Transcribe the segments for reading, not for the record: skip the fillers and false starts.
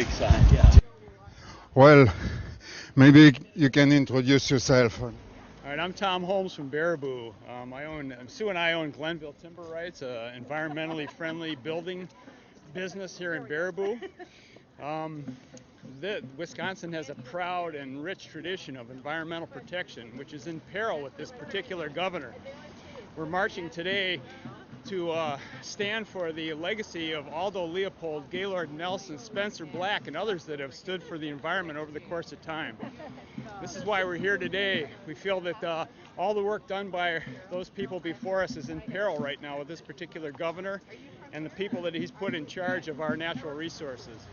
big sign, yeah. Well, maybe you can introduce yourself. All right, I'm Tom Holmes from Baraboo. Sue and I own Glenville Timber Rights, an environmentally friendly building business here in Baraboo. Wisconsin has a proud and rich tradition of environmental protection, which is in peril with this particular governor. We're marching today to stand for the legacy of Aldo Leopold, Gaylord Nelson, Spencer Black, and others that have stood for the environment over the course of time. This is why we're here today. We feel that all the work done by those people before us is in peril right now with this particular governor and the people that he's put in charge of our natural resources.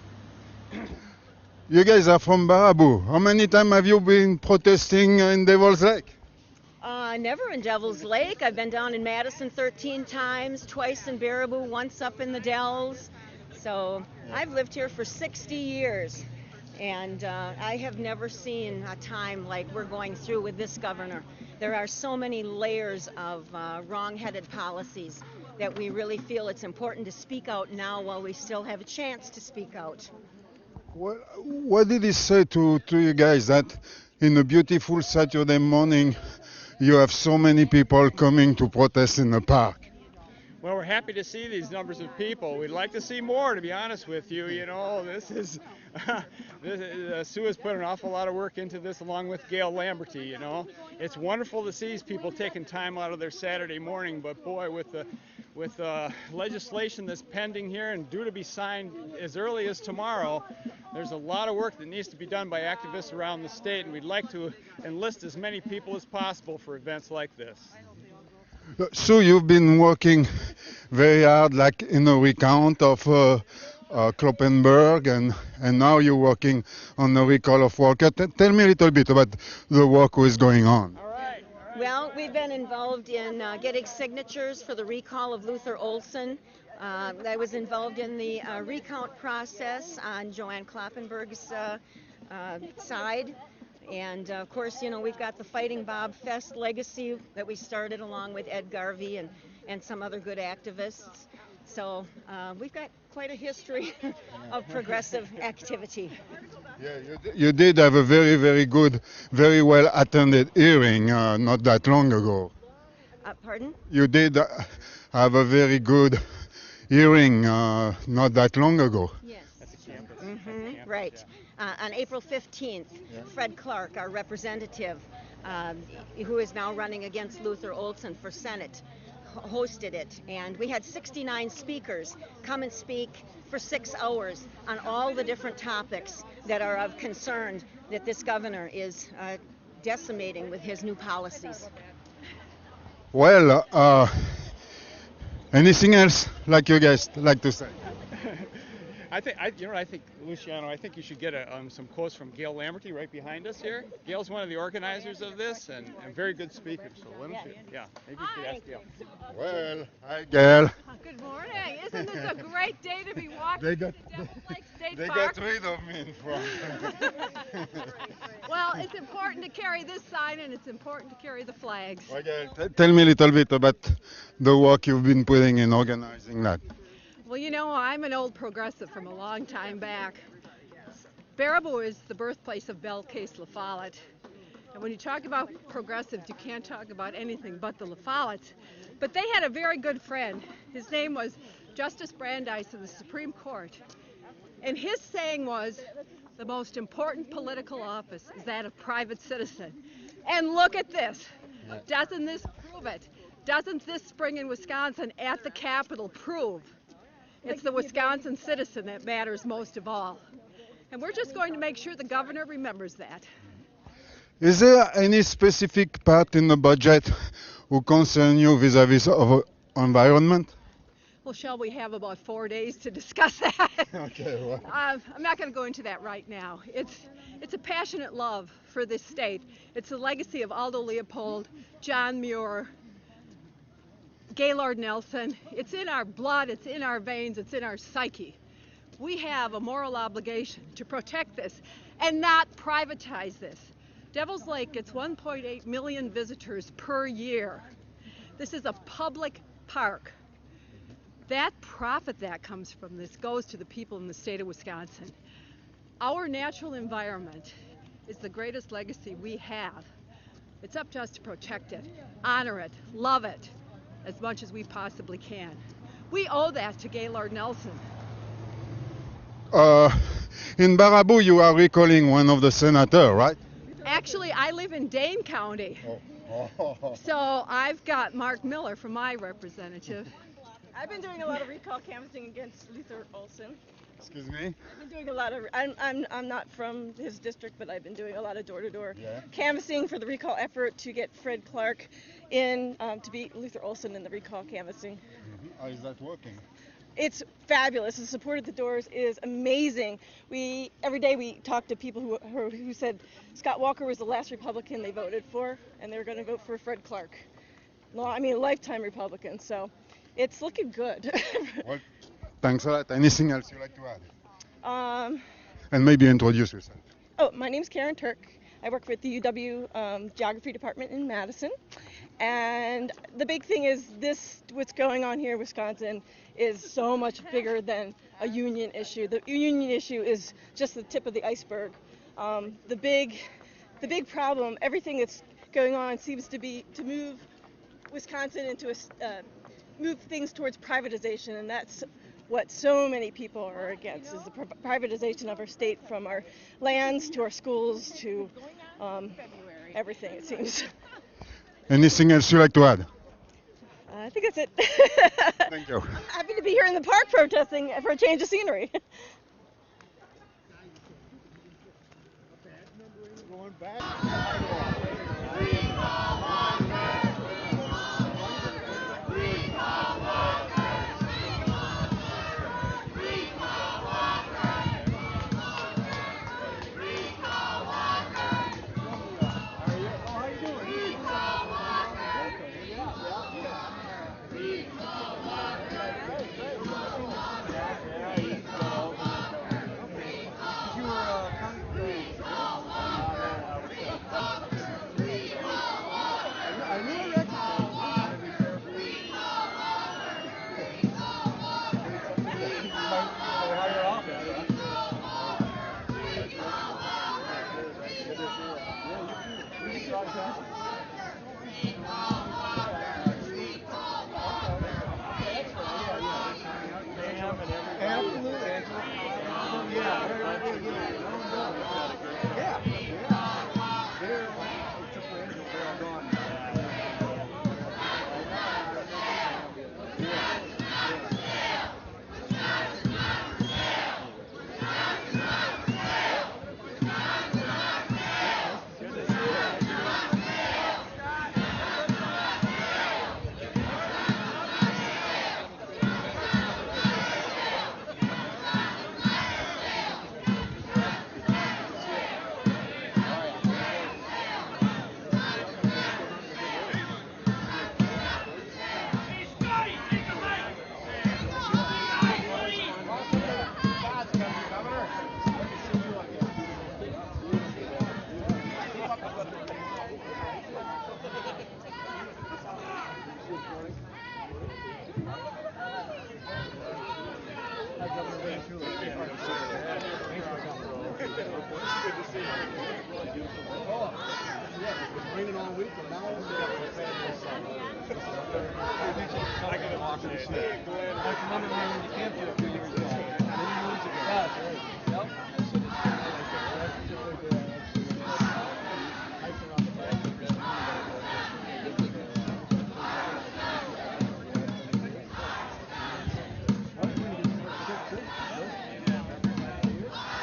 You guys are from Baraboo. How many times have you been protesting in Devil's Lake? Never in Devil's Lake. I've been down in Madison 13 times, twice in Baraboo, once up in the Dells. So I've lived here for 60 years, and I have never seen a time like we're going through with this governor. There are so many layers of wrong-headed policies that we really feel it's important to speak out now while we still have a chance to speak out. What did he say to you guys that in a beautiful Saturday morning you have so many people coming to protest in the park? Well, we're happy to see these numbers of people. We'd like to see more, to be honest with you. You know, Sue has put an awful lot of work into this along with Gail Lamberty, you know. It's wonderful to see these people taking time out of their Saturday morning, but boy, with legislation that's pending here and due to be signed as early as tomorrow, there's a lot of work that needs to be done by activists around the state, and we'd like to enlist as many people as possible for events like this. So you've been working very hard, like in a recount of Kloppenberg, and now you're working on the recall of Walker. Tell me a little bit about the work who is going on. Well, we've been involved in getting signatures for the recall of Luther Olson. I was involved in the recount process on Joanne Kloppenberg's side. And of course, you know, we've got the Fighting Bob Fest legacy that we started along with Ed Garvey and some other good activists. So we've got quite a history of progressive activity. Yeah, you did have a very, very good, very well attended hearing not that long ago. Pardon? You did have a very good hearing not that long ago. Yes. Right. On April 15th, Fred Clark, our representative, who is now running against Luther Olson for Senate, hosted it. And we had 69 speakers come and speak for 6 hours on all the different topics that are of concern that this governor is decimating with his new policies. Well, anything else like you guys like to say? I think, Luciano, I think you should get some quotes from Gail Lamberty right behind us here. Gail's one of the organizers of this and a very good speaker. So maybe you should ask Gail. Well, hi, Gail. Good morning. Isn't this a great day to be walking They to got, the Devil's Lake State they Park? got rid of me in front. Well, it's important to carry this sign and it's important to carry the flags. Well, Gail, tell me a little bit about the work you've been putting in organizing that. Well, you know, I'm an old progressive from a long time back. Baraboo is the birthplace of Belle Case La Follette. And when you talk about progressives, you can't talk about anything but the La Follettes. But they had a very good friend. His name was Justice Brandeis of the Supreme Court. And his saying was, the most important political office is that of private citizen. And look at this. Doesn't this prove it? Doesn't this spring in Wisconsin at the Capitol prove it's the Wisconsin citizen that matters most of all? And we're just going to make sure the governor remembers that. Is there any specific part in the budget who concern you vis-a-vis of environment? Well, shall we have about 4 days to discuss that? Okay, well. I'm not going to go into that right now. It's a passionate love for this state. It's the legacy of Aldo Leopold, John Muir, Gaylord Nelson. It's in our blood, it's in our veins, it's in our psyche. We have a moral obligation to protect this and not privatize this. Devil's Lake gets 1.8 million visitors per year. This is a public park. That profit that comes from this goes to the people in the state of Wisconsin. Our natural environment is the greatest legacy we have. It's up to us to protect it, honor it, love it as much as we possibly can. We owe that to Gaylord Nelson. Uh, in Baraboo, you are recalling one of the senators, right? Actually, I live in Dane County, so I've got Mark Miller for my representative. I've been doing a lot of recall canvassing against Luther Olson. Excuse me? I've been doing a lot of. I'm not from his district, but I've been doing a lot of door-to-door canvassing for the recall effort to get Fred Clark in to beat Luther Olson in the recall canvassing. How is that working? It's fabulous. The support at the doors is amazing. Every day we talk to people who said Scott Walker was the last Republican they voted for, and they're going to vote for Fred Clark. Lifetime Republican. So it's looking good. Well, thanks a lot. Anything else you'd like to add? um, And maybe introduce yourself. Oh, my name's Karen Turk. I work with the UW Geography Department in Madison. And the big thing is what's going on here in Wisconsin is so much bigger than a union issue. The union issue is just the tip of the iceberg. The big problem, everything that's going on seems to be to move Wisconsin into move things towards privatization, and that's what so many people are against, is the privatization of our state, from our lands to our schools to everything, it seems. Anything else you'd like to add? I think that's it. Thank you. Happy to be here in the park protesting for a change of scenery. Going back.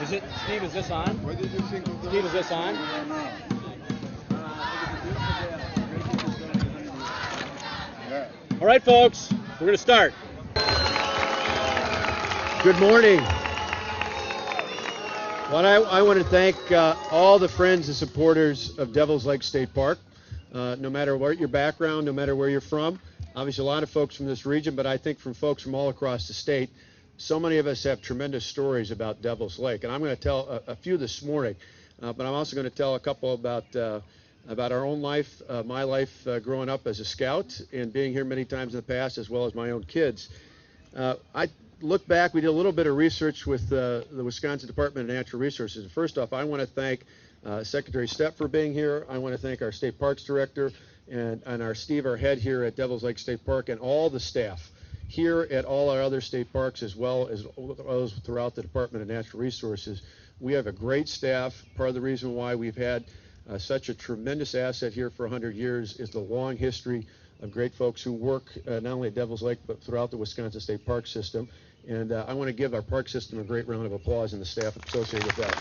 Is it, Steve, is this on? What did you think of Steve, is this on? Yeah. All right, folks, we're going to start. Good morning. Well, I want to thank all the friends and supporters of Devil's Lake State Park, no matter what your background, no matter where you're from. Obviously, a lot of folks from this region, but I think from folks from all across the state. So many of us have tremendous stories about Devil's Lake, and I'm going to tell a few this morning, but I'm also going to tell a couple about our own life, my life growing up as a scout and being here many times in the past, as well as my own kids. look back, we did a little bit of research with the Wisconsin Department of Natural Resources. And first off, I want to thank Secretary Stepp for being here. I want to thank our State Parks Director and our Steve, our head here at Devils Lake State Park, and all the staff here at all our other state parks, as well as those throughout the Department of Natural Resources. We have a great staff. Part of the reason why we've had such a tremendous asset here for 100 years is the long history of great folks who work not only at Devils Lake, but throughout the Wisconsin State Park System. And I want to give our park system a great round of applause and the staff associated with that.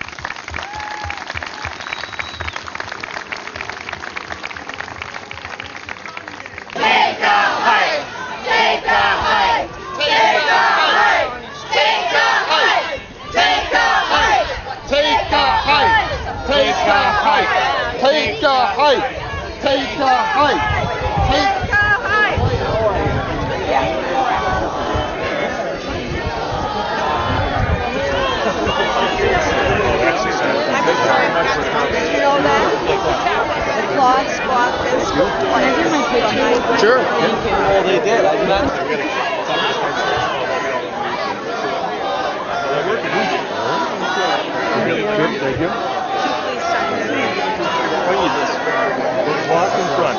Take a hike! Take a hike! Take a hike! You know that? Applaud, squat, fist. Sure. Well, they did. I did not. Thank you. Walk in front.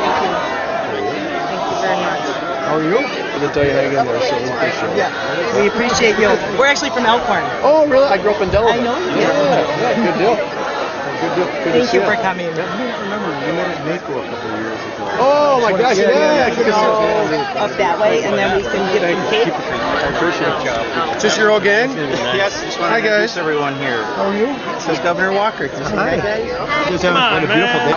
Thank you very much. How are you? I'm gonna tell you how you get there, so we appreciate it. Yeah, we appreciate you. We're actually from Elkhorn. Oh, really? I grew up in Delaware. I know you did. Yeah, good deal. Good deal. Good Thank to see you for coming. I remember you met at NACO a couple of years ago. Oh my gosh, yeah. Good to see you. Up that way, and then we can give them cake. I appreciate it. Is this your old gang? Yes, just want to introduce everyone here. How are you? This is Governor Walker. Hi. You guys having a beautiful day.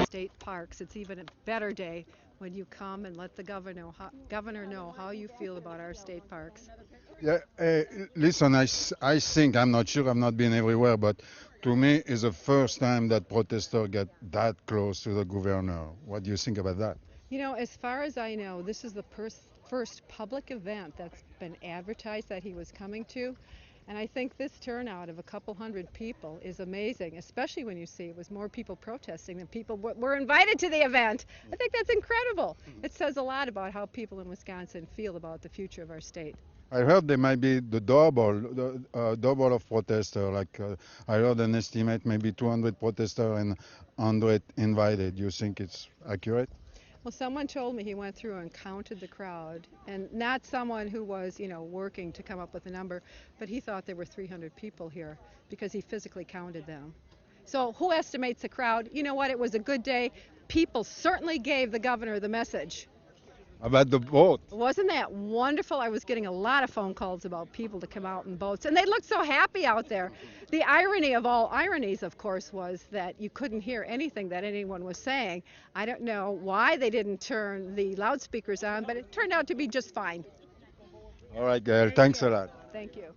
State parks. It's even a better day when you come and let the governor know how you feel about our state parks. Yeah, listen, I think, I'm not sure, I've not been everywhere, but to me, it's the first time that protesters get that close to the governor. What do you think about that? You know, as far as I know, this is the first public event that's been advertised that he was coming to. And I think this turnout of a couple hundred people is amazing, especially when you see it was more people protesting than people were invited to the event. I think that's incredible. It says a lot about how people in Wisconsin feel about the future of our state. I heard there might be the double of protesters. Like I heard an estimate maybe 200 protesters and 100 invited. You think it's accurate? Well, someone told me he went through and counted the crowd, and not someone who was, you know, working to come up with a number, but he thought there were 300 people here because he physically counted them. So who estimates the crowd? You know what? It was a good day. People certainly gave the governor the message. About the vote. Wasn't that wonderful? I was getting a lot of phone calls about people to come out in boats, and they looked so happy out there. The irony of all ironies, of course, was that you couldn't hear anything that anyone was saying. I don't know why they didn't turn the loudspeakers on, but it turned out to be just fine. All right, Gail. Thanks a lot. Thank you.